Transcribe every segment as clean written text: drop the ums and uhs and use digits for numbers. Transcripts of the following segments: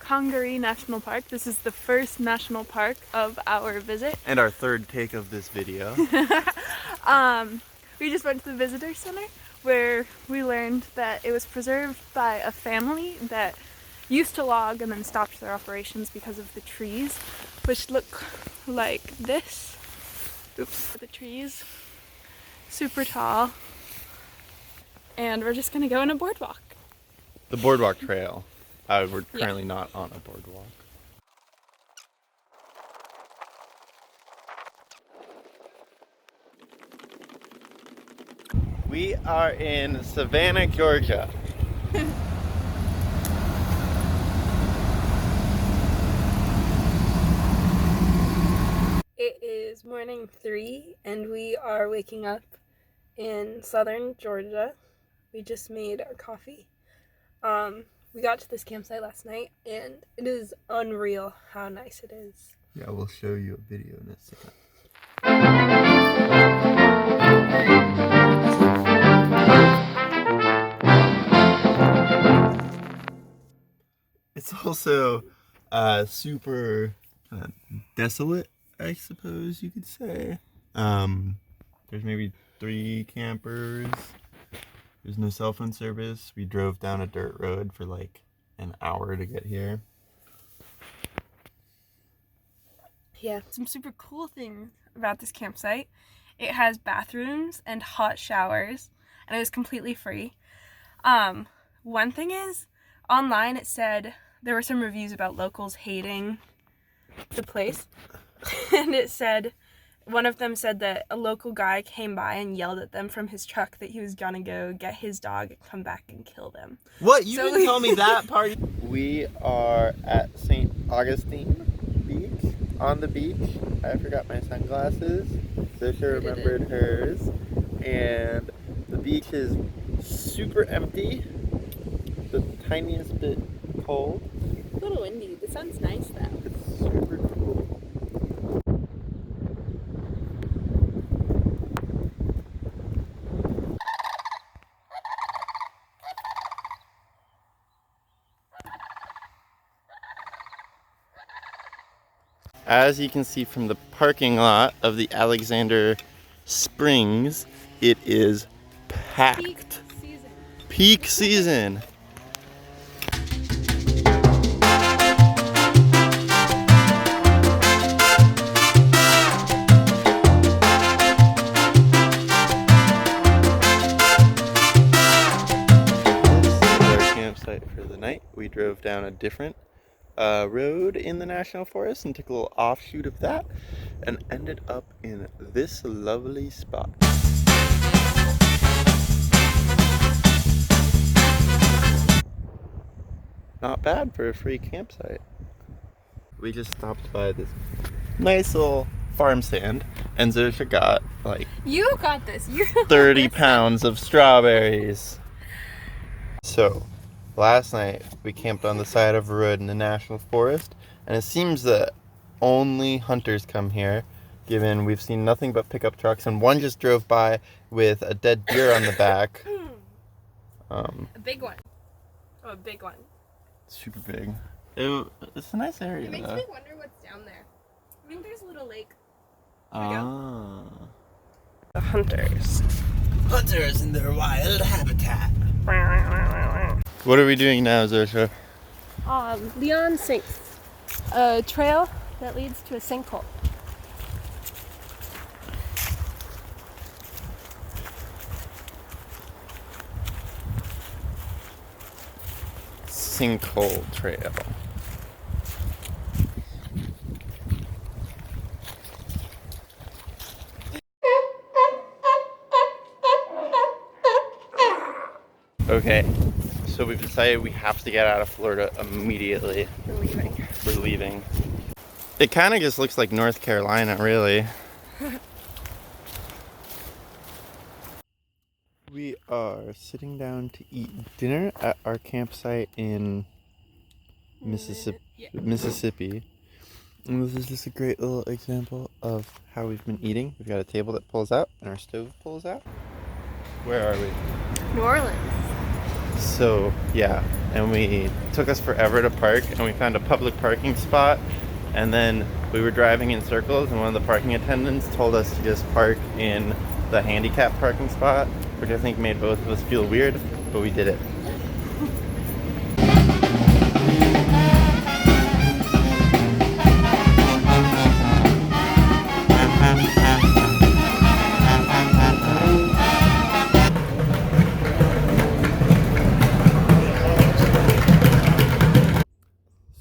Congaree National Park. This is the first national park of our visit. And our third take of this video. We just went to the visitor center where we learned that it was preserved by a family that used to log and then stopped their operations because of the trees, which look like this. Oops, the trees, super tall. And we're just gonna go on a boardwalk. The boardwalk trail. We're currently not on a boardwalk. We are in Savannah, Georgia. It is morning 3 and we are waking up in southern Georgia. We just made our coffee. We got to this campsite last night and it is unreal how nice it is. Yeah, we'll show you a video in a second. It's also super desolate, I suppose you could say. There's maybe 3 campers. There's no cell phone service. We drove down a dirt road for like an hour to get here. Yeah, some super cool things about this campsite. It has bathrooms and hot showers, and it was completely free. One thing is, online it said there were some reviews about locals hating the place, and it said, one of them said that a local guy came by and yelled at them from his truck that he was gonna go get his dog and come back and kill them. What? You didn't tell me that part. We are at St. Augustine Beach, on the beach. I forgot my sunglasses. Zisha remembered hers. And the beach is super empty. The tiniest bit cold. A little windy. The sun's nice though. It's super cool. As you can see from the parking lot of the Alexander Springs, it is packed. Peak season. This is our campsite for the night. We drove down a different road in the National Forest and took a little offshoot of that and ended up in this lovely spot. Not bad for a free campsite. We just stopped by this nice little farm stand and Zosha got like You got this. 30 pounds of strawberries. So last night we camped on the side of a road in the National Forest, and it seems that only hunters come here, given we've seen nothing but pickup trucks, and one just drove by with a dead deer on the back. A big one. Oh, a big one. Super big. It's a nice area. It makes though. me wonder what's down there. I think there's a little lake. Ah. The hunters. Hunters in their wild habitat. What are we doing now, Zosha? Leon Sinks. A trail that leads to a sinkhole. Sinkhole trail. Okay, so we've decided we have to get out of Florida immediately. We're leaving. We're leaving. It kind of just looks like North Carolina, really. We are sitting down to eat dinner at our campsite in Mississippi. And this is just a great little example of how we've been eating. We've got a table that pulls out and our stove pulls out. Where are we? New Orleans. So yeah, and we took us forever to park, and we found a public parking spot, and then we were driving in circles, and one of the parking attendants told us to just park in the handicap parking spot, which I think made both of us feel weird, but we did it.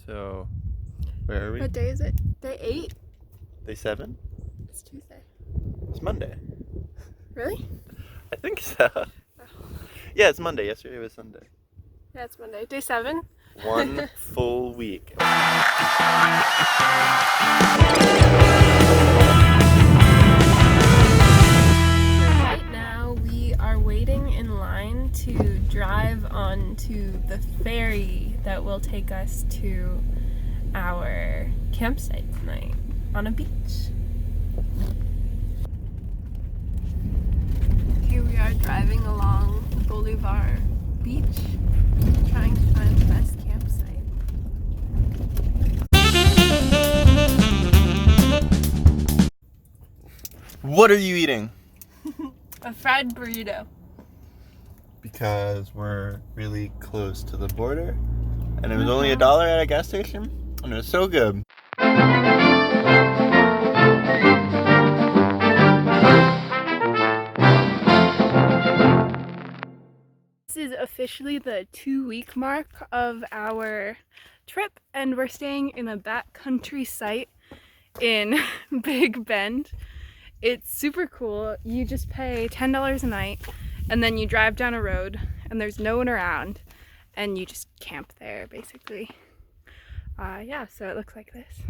So, where are we? What day is it? Day 8? Day 7? It's Tuesday. It's Monday. Really? I think so. Yeah, it's Monday. Yesterday was Sunday. Yeah, it's Monday. Day 7? One full week. Right now we are waiting in line to drive onto the ferry that will take us to our campsite tonight on a beach. Here we are driving along Bolivar Beach, trying to find the best campsite. What are you eating? A fried burrito. Because we're really close to the border, and it was only $1 at a gas station, and it was so good. This is officially the 2-week mark of our trip, and we're staying in a backcountry site in Big Bend. It's super cool. You just pay $10 a night, and then you drive down a road, and there's no one around, and you just camp there, basically. Yeah, so it looks like this.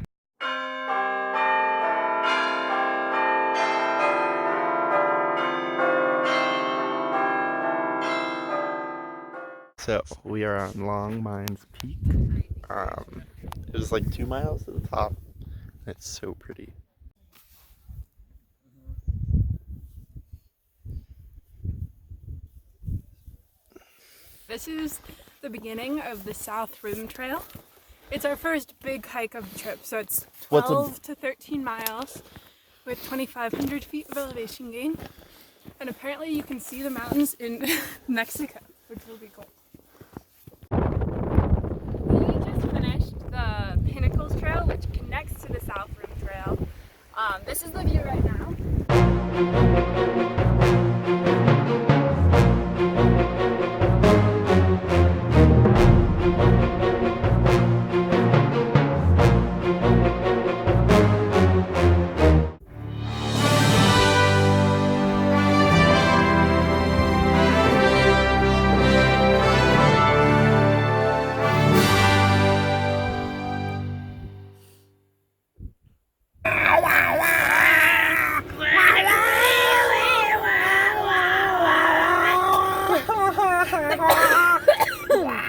So we are on Long Mines Peak. It was like 2 miles to the top. It's so pretty. This is the beginning of the South Rim Trail. It's our first big hike of the trip, so it's 12 to 13 miles with 2,500 feet of elevation gain. And apparently you can see the mountains in Mexico, which will be cool. We just finished the Pinnacles Trail, which connects to the South Rim Trail. This is the view right now.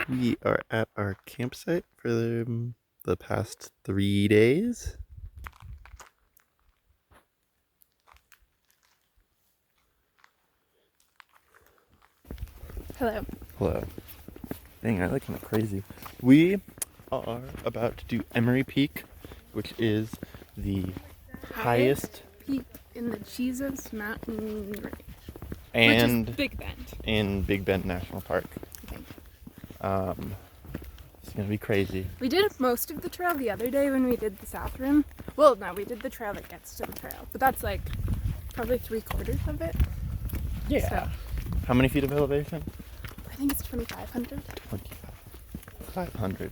We are at our campsite for the past 3 days. Hello. Hello. Dang, I look kind of crazy. We are about to do Emery Peak, which is the highest peak in the Jesus Mountain Range. and Which is Big Bend. in Big Bend National Park. Okay. It's gonna be crazy. We did most of the trail the other day when we did the South Rim. Well, no, we did the trail that gets to the trail, but that's like probably 3/4 of it. Yeah. So, How many feet of elevation? I think it's 2,500. 2,500.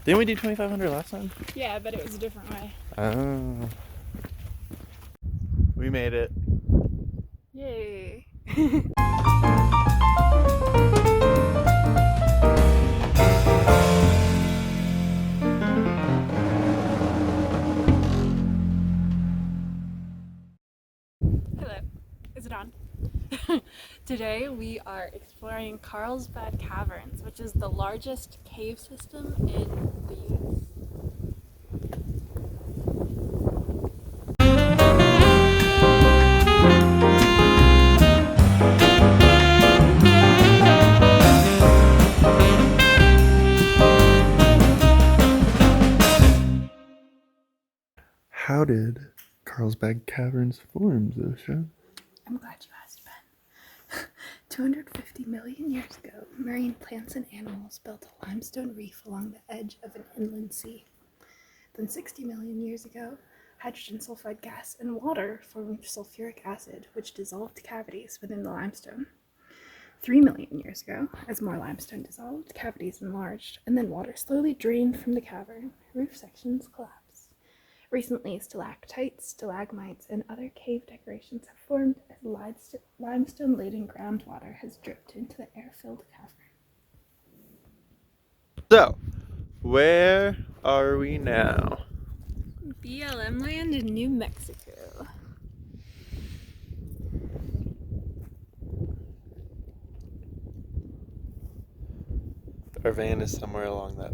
Didn't we do 2,500 last time? Yeah, but it was a different way. Oh. We made it. Yay. Hello. Is it on? Today we are exploring Carlsbad Caverns, which is the largest cave system in the US. How did Carlsbad Caverns form, Zosha? I'm glad you asked, Ben. 250 million years ago, marine plants and animals built a limestone reef along the edge of an inland sea. Then 60 million years ago, hydrogen sulfide gas and water formed sulfuric acid, which dissolved cavities within the limestone. 3 million years ago, as more limestone dissolved, cavities enlarged, and then water slowly drained from the cavern. Roof sections collapsed. Recently, stalactites, stalagmites, and other cave decorations have formed as limestone-laden groundwater has dripped into the air-filled cavern. So, where are we now? BLM land in New Mexico. Our van is somewhere along that